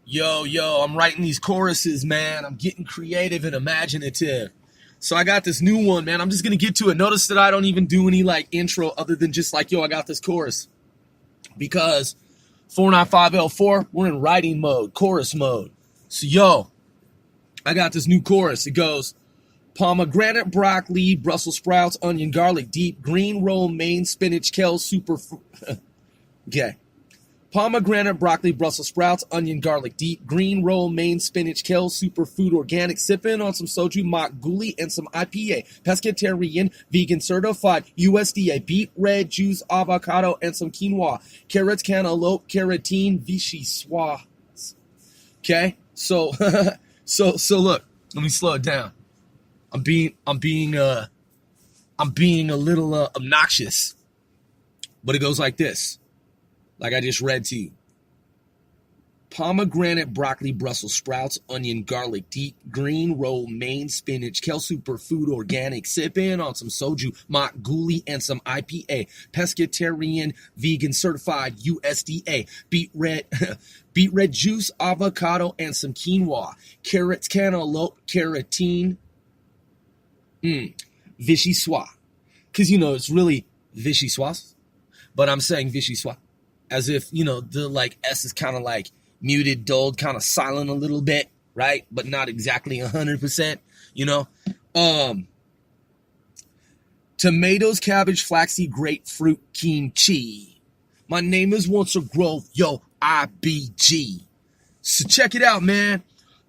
Yo, I'm writing these choruses, man. I'm getting creative and imaginative. So I got this new one, man. I'm just going to get to it. Notice that I don't even do any like intro other than just like, yo, I got this chorus. Because 495L4, we're in writing mode, chorus mode. So, yo, I got this new chorus. It goes, pomegranate, broccoli, Brussels sprouts, onion, garlic, deep, green, romaine, spinach, kale, super. Okay. Pomegranate, broccoli, Brussels sprouts, onion, garlic, deep, green, romaine, spinach, kale, superfood, organic, sipping on some soju, mock guli, and some IPA, pescatarian, vegan certified, USDA, beet, red juice, avocado, and some quinoa, carrots, cantaloupe, carotene, vichy soie. Okay, so look, let me slow it down. I'm being a little obnoxious, but it goes like this. Like I just read to you. Pomegranate, broccoli, Brussels sprouts, onion, garlic, deep, green, romaine, spinach, kale, superfood, organic, sip in on some soju, mock guli, and some IPA, pescatarian, vegan certified, USDA, beet red juice, avocado, and some quinoa, carrots, cantaloupe, carotene, vichy soie. Because, it's really vichy soie, but I'm saying vichy soie. As if, the like S is kind of like muted, dulled, kind of silent a little bit, right? But not exactly 100%, Tomatoes, cabbage, flaxseed, grapefruit, kimchi. My name is Once a Grove, yo, IBG. So check it out, man.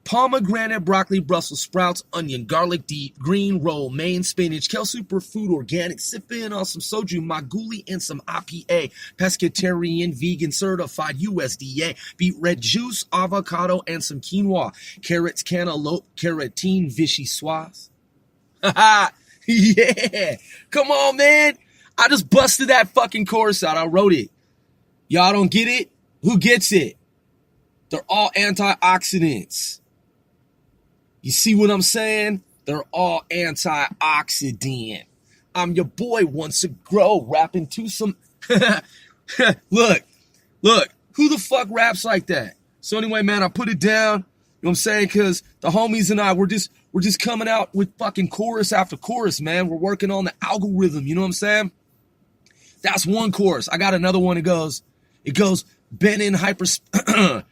Pomegranate, broccoli, Brussels sprouts, onion, garlic, deep, green, romaine, spinach, kale, superfood, organic, sipping on some soju, maguli, and some IPA, pescatarian, vegan, certified, USDA, beet red juice, avocado, and some quinoa, carrots, cantaloupe, carotene, vichy soie. Yeah, come on, man. I just busted that fucking chorus out. I wrote it. Y'all don't get it? Who gets it? They're all antioxidants. You see what I'm saying? They're all antioxidant. I'm your boy, Once a Grow, rapping to some... Look, who the fuck raps like that? So anyway, man, I put it down, you know what I'm saying? Because the homies and I, we're just coming out with fucking chorus after chorus, man. We're working on the algorithm, you know what I'm saying? That's one chorus. I got another one. It goes, been in hyperspace,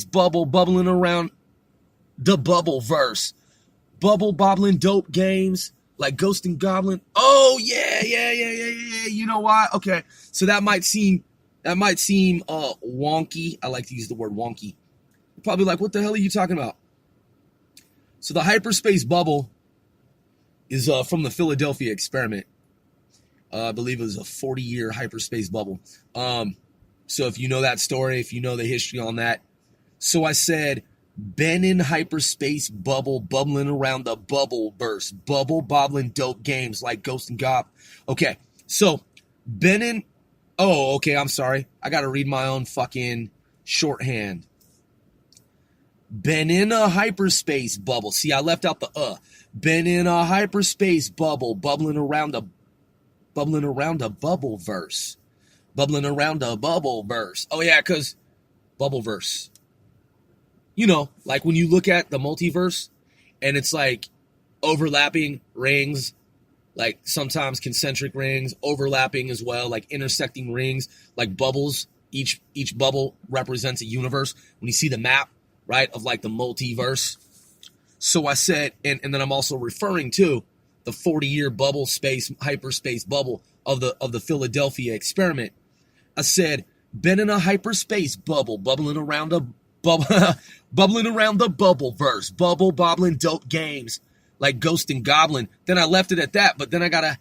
bubbling around the bubble verse. Bubble bobbling dope games like Ghost and Goblin. Oh, yeah. You know why? Okay. So that might seem wonky. I like to use the word wonky. You're probably like, what the hell are you talking about? So the hyperspace bubble is from the Philadelphia experiment. I believe it was a 40-year hyperspace bubble. So if you know that story, if you know the history on that. So I said, been in hyperspace bubble, bubbling around the bubble burst, bubble bobbling dope games like Ghost and Goblin. Okay, so been in, I'm sorry. I got to read my own fucking shorthand. Been in a hyperspace bubble. See, I left out the Been in a hyperspace bubble, bubbling around a bubble verse. Bubbling around a bubble verse. Oh, yeah, because bubble verse. Like when you look at the multiverse and it's like overlapping rings, like sometimes concentric rings, overlapping as well, like intersecting rings, like bubbles. Each bubble represents a universe. When you see the map, right, of like the multiverse. So I said, and then I'm also referring to the 40-year bubble space, hyperspace bubble of the Philadelphia experiment. I said, been in a hyperspace bubble, bubbling around the bubble verse, bubble bobbling dope games like Ghost and Goblin. Then I left it at that, but then I gotta,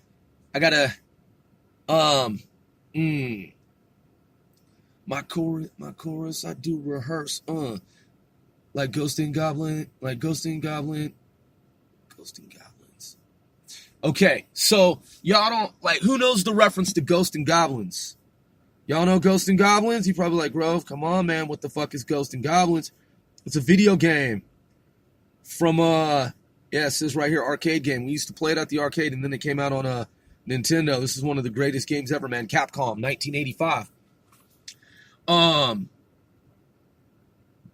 my chorus, I do rehearse, like Ghost and Goblins. Okay, so y'all don't, like, who knows the reference to Ghost and Goblins? Y'all know Ghost and Goblins? You're probably like, Grove, come on, man. What the fuck is Ghost and Goblins? It's a video game from, it says right here, arcade game. We used to play it at the arcade, and then it came out on Nintendo. This is one of the greatest games ever, man. Capcom, 1985.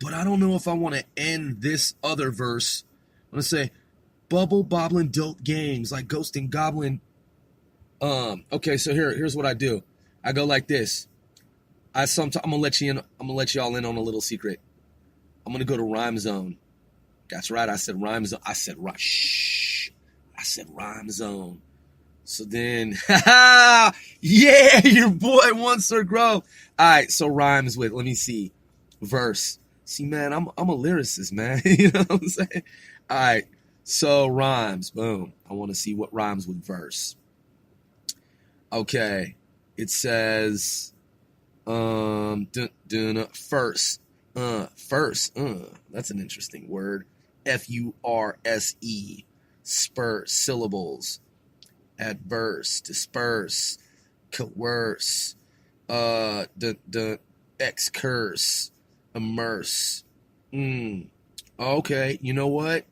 but I don't know if I want to end this other verse. I'm going to say, bubble bobbling dope games like Ghost and Goblin. Okay, so here's what I do. I go like this. I'm gonna let y'all in on a little secret. I'm gonna go to Rhyme Zone. That's right, I said Rhyme Zone. I said Rhyme Zone. So then, yeah, your boy wants to grow. All right, so rhymes with, let me see, verse. See, man, I'm a lyricist, man. You know what I'm saying? All right, so rhymes, boom. I want to see what rhymes with verse. Okay, it says, first, that's an interesting word. F-U-R-S-E, spur, syllables. Adverse, disperse, coerce, excurse, immerse. Okay, you know what?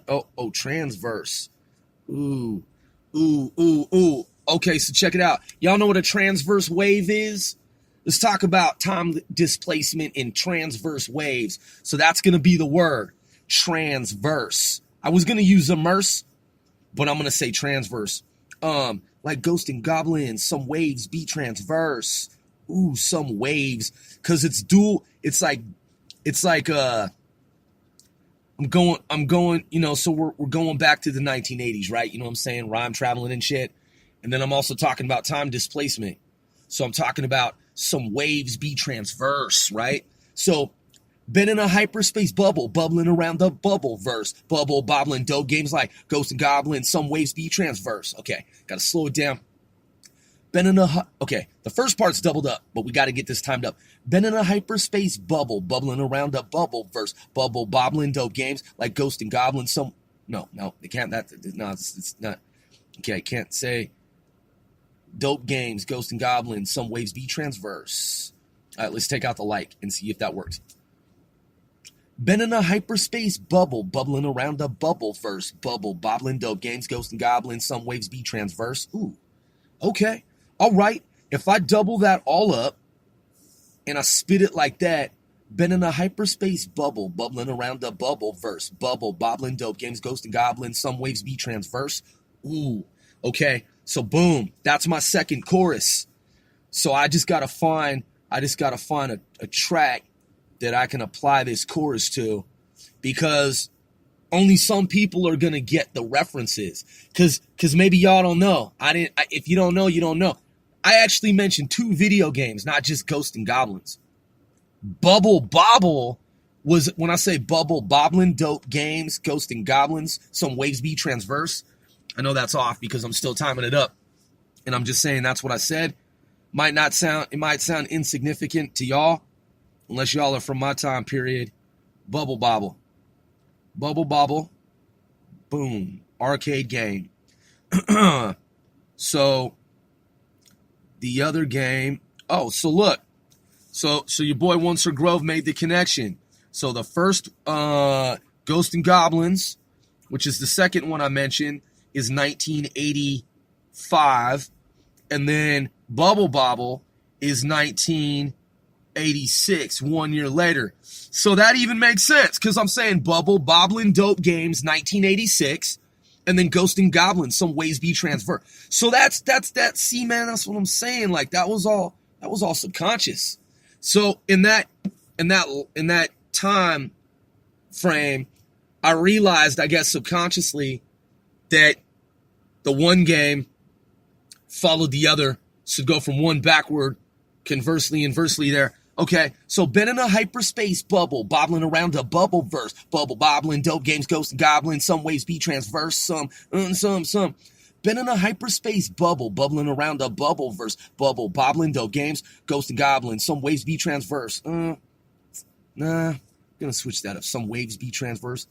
Oh, transverse. Ooh. Okay, so check it out. Y'all know what a transverse wave is? Let's talk about time displacement in transverse waves. So that's going to be the word, transverse. I was going to use immerse, but I'm going to say transverse. Like Ghost and Goblin, some waves be transverse. Ooh, some waves. Because it's dual. It's like, I'm going, so we're going back to the 1980s, right? You know what I'm saying? Rhyme traveling and shit. And then I'm also talking about time displacement. So I'm talking about some waves be transverse, right? So been in a hyperspace bubble, bubbling around the bubble verse. Bubble, bobbling, dope games like Ghost and Goblin, some waves be transverse. Okay, gotta slow it down. Okay, the first part's doubled up, but we gotta get this timed up. Been in a hyperspace bubble, bubbling around the bubble verse. Bubble, bobbling, dope games like Ghost and Goblin, some... No, they can't, it's not... Okay, I can't say dope games, Ghost and Goblin, some waves be transverse. All right, let's take out the like and see if that works. Been in a hyperspace bubble, bubbling around the bubble verse. Bubble, bobbling, dope games, Ghost and Goblin, some waves be transverse. Ooh, okay. All right. If I double that all up and I spit it like that, been in a hyperspace bubble, bubbling around the bubble verse. Bubble, bobbling, dope games, Ghost and Goblin, some waves be transverse. Ooh, okay. So boom, that's my second chorus. So I just gotta find a track that I can apply this chorus to, because only some people are going to get the references. Because maybe y'all don't know. If you don't know, you don't know. I actually mentioned 2 video games, not just Ghost and Goblins. Bubble Bobble was, when I say bubble, bobbling, dope games, Ghost and Goblins, some waves be transverse. I know that's off because I'm still timing it up. And I'm just saying that's what I said. It might sound insignificant to y'all, unless y'all are from my time period. Bubble Bobble. Bubble Bobble. Boom. Arcade game. So, the other game. Oh, so look. So your boy Oncer Grove made the connection. So the first Ghost and Goblins, which is the second one I mentioned, is 1985. And then Bubble Bobble is 1986, 1 year later. So that even makes sense, because I'm saying Bubble, Bobbling, Dope Games, 1986, and then Ghost and Goblin, some ways be transfer. So that's see, man, that's what I'm saying. Like that was all subconscious. So in that time frame, I realized, I guess subconsciously, that the one game followed the other, so go from one backward, conversely, inversely there. Okay, so been in a hyperspace bubble, bobbling around a bubble verse. Bubble, bobbling, dope games, Ghost and Goblin, some waves be transverse, some. Been in a hyperspace bubble, bubbling around a bubble verse. Bubble, bobbling, dope games, Ghost and Goblin, some waves be transverse. Nah, gonna switch that up. Some waves be transverse.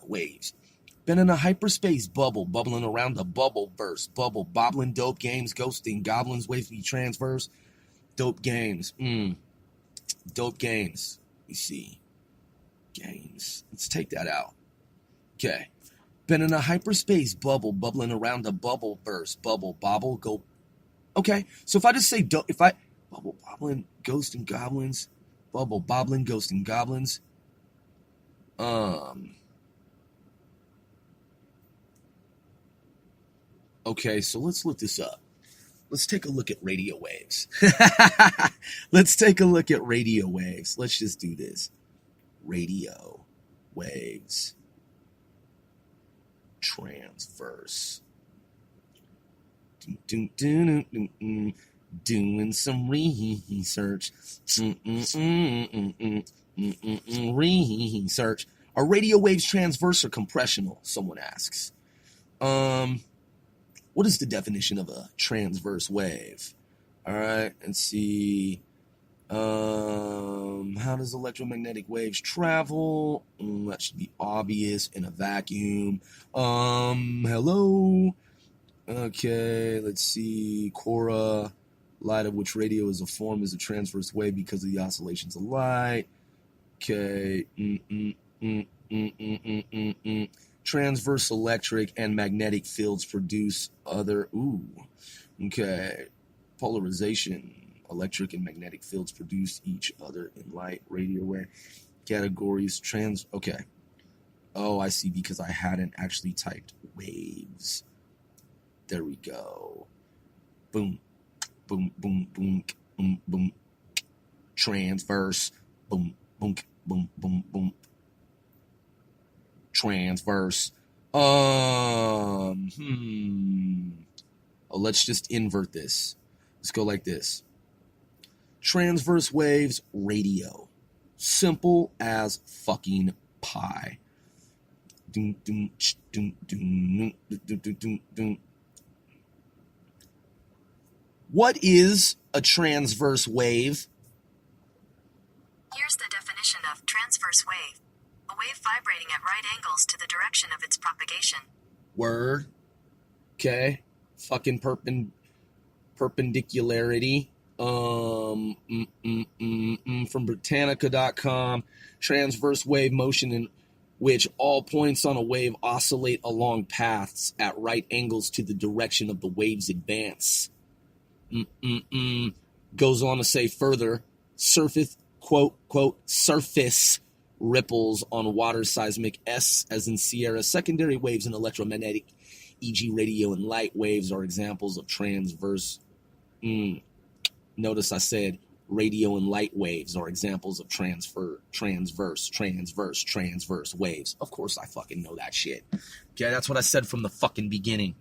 Waves. Been in a hyperspace bubble, bubbling around the bubble verse. Bubble, bobbling, dope games, Ghost and Goblins, waves be transverse. Dope games. Dope games. Let me see. Games. Let's take that out. Okay. Been in a hyperspace bubble, bubbling around the bubble verse. Bubble, bobble, go. Okay. So if I just say, bubble, bobbling, Ghost and Goblins, Bubble, Boblin, Ghost and Goblins. Okay, so let's look this up. Let's take a look at radio waves. Let's take a look at radio waves. Let's just do this. Radio waves. Transverse. Doing some research. Research. Are radio waves transverse or compressional? Someone asks. What is the definition of a transverse wave? All right, let's see. How does electromagnetic waves travel? That should be obvious in a vacuum. Hello. Okay, let's see. Cora, light of which radio is a form is a transverse wave because of the oscillations of light. Okay. Transverse electric and magnetic fields produce other. Okay. Polarization. Electric and magnetic fields produce each other in light. Radio wave. Categories. Okay. Oh, I see. Because I hadn't actually typed waves. There we go. Boom. Boom. Boom. Boom. Boom. Boom. Transverse. Boom. Boom. Boom. Boom. Boom. Transverse. Oh, let's just invert this. Let's go like this. Transverse waves, radio. Simple as fucking pie. What is a transverse wave? Here's the definition of transverse wave. A wave vibrating at right angles to the direction of its propagation. Word. Okay. Fucking perpendicularity. From Britannica.com. Transverse wave motion in which all points on a wave oscillate along paths at right angles to the direction of the wave's advance. Goes on to say further, surface, quote, surface ripples on water seismic S as in Sierra. Secondary waves and electromagnetic, e.g. radio and light waves are examples of transverse. Notice I said radio and light waves are examples of transverse waves. Of course I fucking know that shit. Okay, that's what I said from the fucking beginning.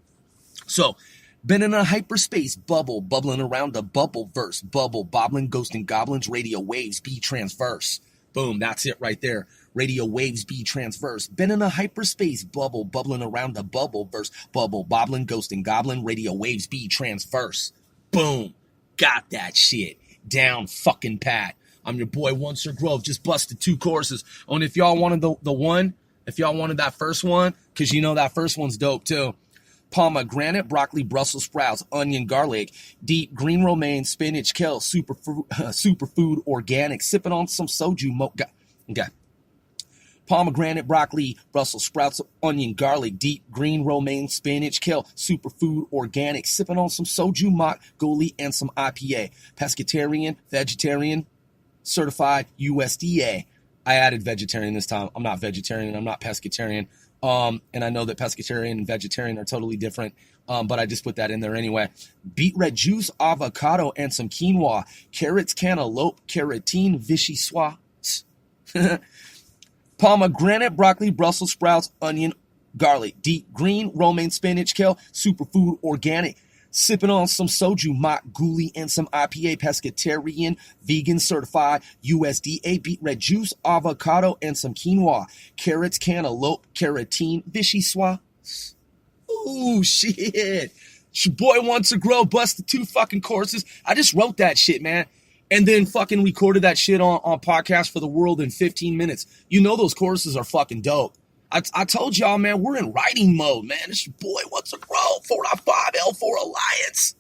So, been in a hyperspace bubble, bubbling around a bubble verse. Bubble, bobbling, ghost and goblins, radio waves be transverse. Boom, that's it right there. Radio waves be transverse. Been in a hyperspace bubble, bubbling around a bubble verse. Bubble, bobbling, ghost and goblin, radio waves be transverse. Boom, got that shit down fucking pat. I'm your boy, Once Grove. Just busted 2 courses. Oh, and if y'all wanted the one, if y'all wanted that first one, because you know that first one's dope too. Pomegranate, broccoli, Brussels sprouts, onion, garlic, deep green romaine, spinach, kale, superfood, organic, sipping on some soju. Okay. Pomegranate, broccoli, Brussels sprouts, onion, garlic, deep green romaine, spinach, kale, superfood, organic, sipping on some soju, mock, goli, and some IPA. Pescatarian, vegetarian, certified USDA. I added vegetarian this time. I'm not vegetarian. I'm not pescatarian. And I know that pescatarian and vegetarian are totally different, but I just put that in there anyway. Beet red juice, avocado, and some quinoa. Carrots, cantaloupe, carotene, vichyssoise. Pomegranate, broccoli, Brussels sprouts, onion, garlic. Deep green, romaine, spinach, kale, superfood, organic. Sipping on some soju, mock, guli, and some IPA. Pescatarian, vegan, certified, USDA, beet red juice, avocado, and some quinoa. Carrots, cantaloupe, carotene, vichyssoise. Ooh, shit. It's your boy Wants to Grow, busted 2 fucking courses. I just wrote that shit, man. And then fucking recorded that shit on Podcast for the World in 15 minutes. You know those courses are fucking dope. I told y'all, man, we're in writing mode, man. It's your boy, What's a Grow, 4.5 L4 Alliance.